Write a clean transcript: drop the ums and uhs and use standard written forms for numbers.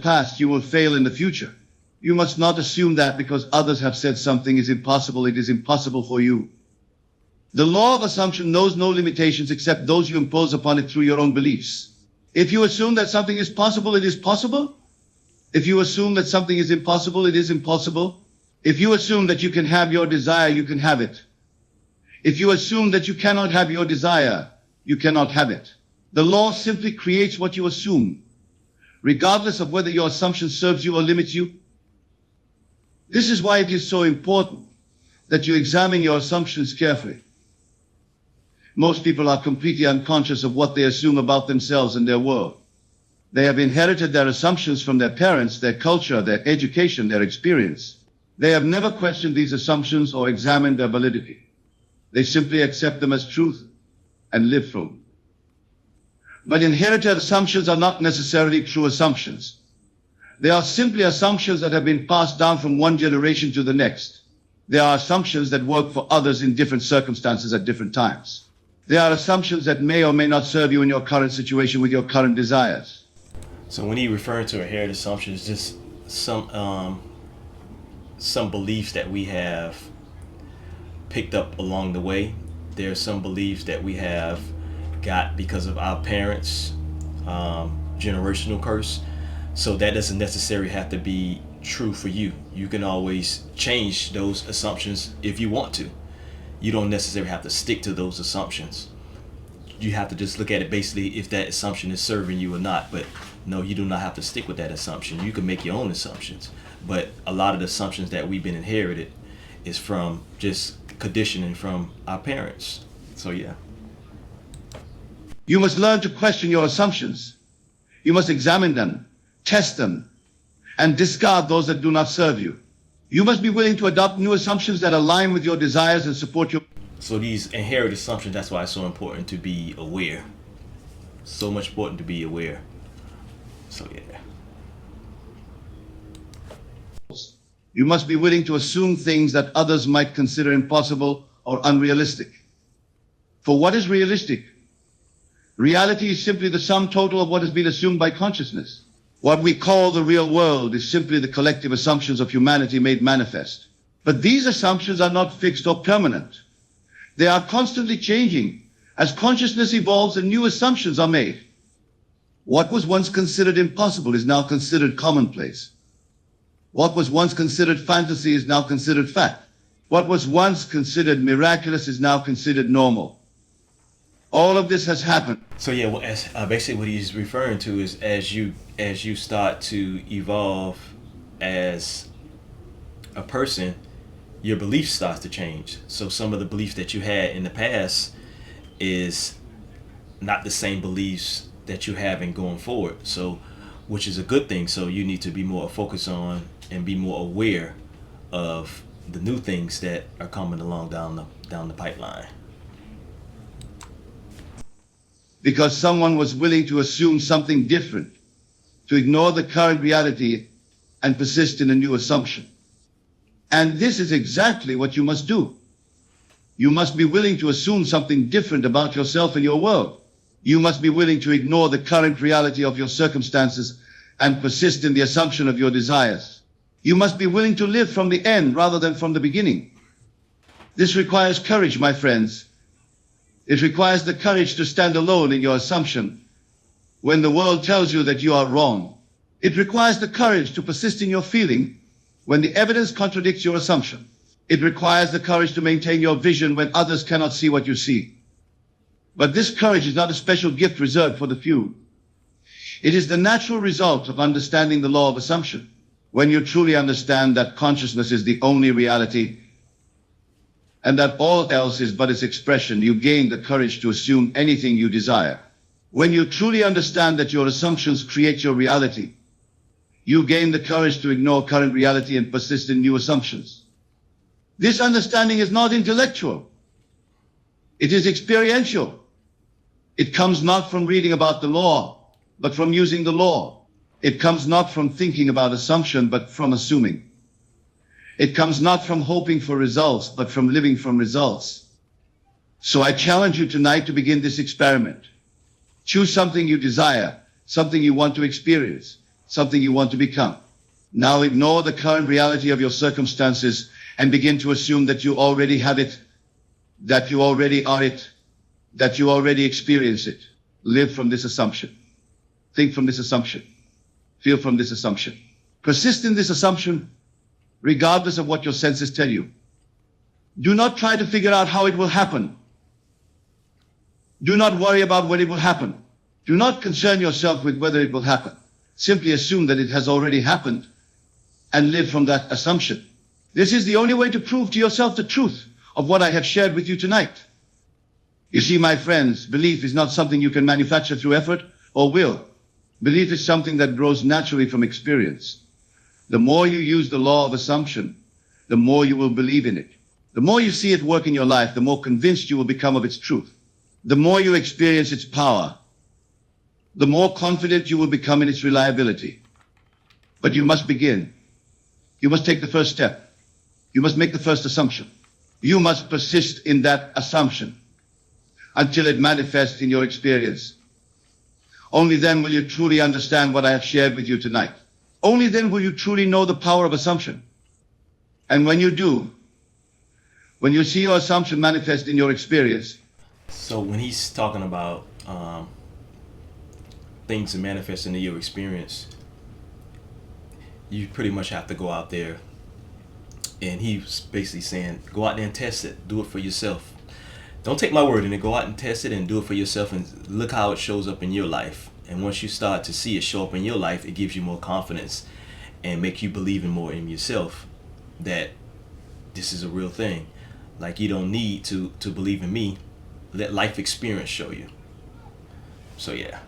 past, you will fail in the future. You must not assume that because others have said something is impossible, it is impossible for you. The law of assumption knows no limitations except those you impose upon it through your own beliefs. If you assume that something is possible, it is possible. If you assume that something is impossible, it is impossible. If you assume that you can have your desire, you can have it. If you assume that you cannot have your desire, you cannot have it. The law simply creates what you assume, regardless of whether your assumption serves you or limits you. This is why it is so important that you examine your assumptions carefully. Most people are completely unconscious of what they assume about themselves and their world. They have inherited their assumptions from their parents, their culture, their education, their experience. They have never questioned these assumptions or examined their validity. They simply accept them as truth and live from them. But inherited assumptions are not necessarily true assumptions. They are simply assumptions that have been passed down from one generation to the next. They are assumptions that work for others in different circumstances at different times. They are assumptions that may or may not serve you in your current situation with your current desires. So when he referred to inherited assumptions, just some beliefs that we have picked up along the way. There are some beliefs that we have got because of our parents, generational curse. So that doesn't necessarily have to be true for you. You can always change those assumptions if you want to. You don't necessarily have to stick to those assumptions. You have to just look at it basically if that assumption is serving you or not. But no, you do not have to stick with that assumption. You can make your own assumptions. But a lot of the assumptions that we've been inherited is from just conditioning from our parents. So yeah. You must learn to question your assumptions. You must examine them, test them, and discard those that do not serve you. You must be willing to adopt new assumptions that align with your desires and support your... So these inherited assumptions, that's why it's so important to be aware. So much important to be aware. So yeah. You must be willing to assume things that others might consider impossible or unrealistic. For what is realistic? Reality is simply the sum total of what has been assumed by consciousness. What we call the real world is simply the collective assumptions of humanity made manifest. But these assumptions are not fixed or permanent. They are constantly changing. As consciousness evolves and new assumptions are made. What was once considered impossible is now considered commonplace. What was once considered fantasy is now considered fact. What was once considered miraculous is now considered normal. All of this has happened. So yeah, well, basically what he's referring to is as you start to evolve as a person, your belief starts to change. So some of the beliefs that you had in the past is not the same beliefs that you have in going forward. So, which is a good thing. So you need to be more focused on and be more aware of the new things that are coming along down the pipeline. Because someone was willing to assume something different, to ignore the current reality and persist in a new assumption. And this is exactly what you must do. You must be willing to assume something different about yourself and your world. You must be willing to ignore the current reality of your circumstances and persist in the assumption of your desires. You must be willing to live from the end rather than from the beginning. This requires courage, my friends. It requires the courage to stand alone in your assumption when the world tells you that you are wrong. It requires the courage to persist in your feeling when the evidence contradicts your assumption. It requires the courage to maintain your vision when others cannot see what you see. But this courage is not a special gift reserved for the few. It is the natural result of understanding the law of assumption. When you truly understand that consciousness is the only reality and that all else is but its expression, you gain the courage to assume anything you desire. When you truly understand that your assumptions create your reality, you gain the courage to ignore current reality and persist in new assumptions. This understanding is not intellectual. It is experiential. It comes not from reading about the law, but from using the law. It comes not from thinking about assumption, but from assuming. It comes not from hoping for results, but from living from results. So I challenge you tonight to begin this experiment. Choose something you desire, something you want to experience. something you want to become. Now ignore the current reality of your circumstances and begin to assume that you already have it, that you already are it, that you already experience it. Live from this assumption. Think from this assumption. Feel from this assumption. Persist in this assumption, regardless of what your senses tell you. Do not try to figure out how it will happen. Do not worry about when it will happen. Do not concern yourself with whether it will happen. Simply assume that it has already happened and live from that assumption. This is the only way to prove to yourself the truth of what I have shared with you tonight. You see, my friends, belief is not something you can manufacture through effort or will. Belief is something that grows naturally from experience. The more you use the law of assumption, the more you will believe in it. The more you see it work in your life, the more convinced you will become of its truth. The more you experience its power, the more confident you will become in its reliability. But you must begin. You must take the first step. You must make the first assumption. You must persist in that assumption until it manifests in your experience. Only then will you truly understand what I have shared with you tonight. Only then will you truly know the power of assumption. And when you do, when you see your assumption manifest in your experience. So when he's talking about things to manifest into your experience, you pretty much have to go out there, and he's basically saying, go out there and test it. Do it for yourself. Don't take my word in it. Go out and test it and do it for yourself, and look how it shows up in your life. And once you start to see it show up in your life, it gives you more confidence and make you believe in more in yourself that this is a real thing. Like, you don't need to believe in me. Let life experience show you. So yeah.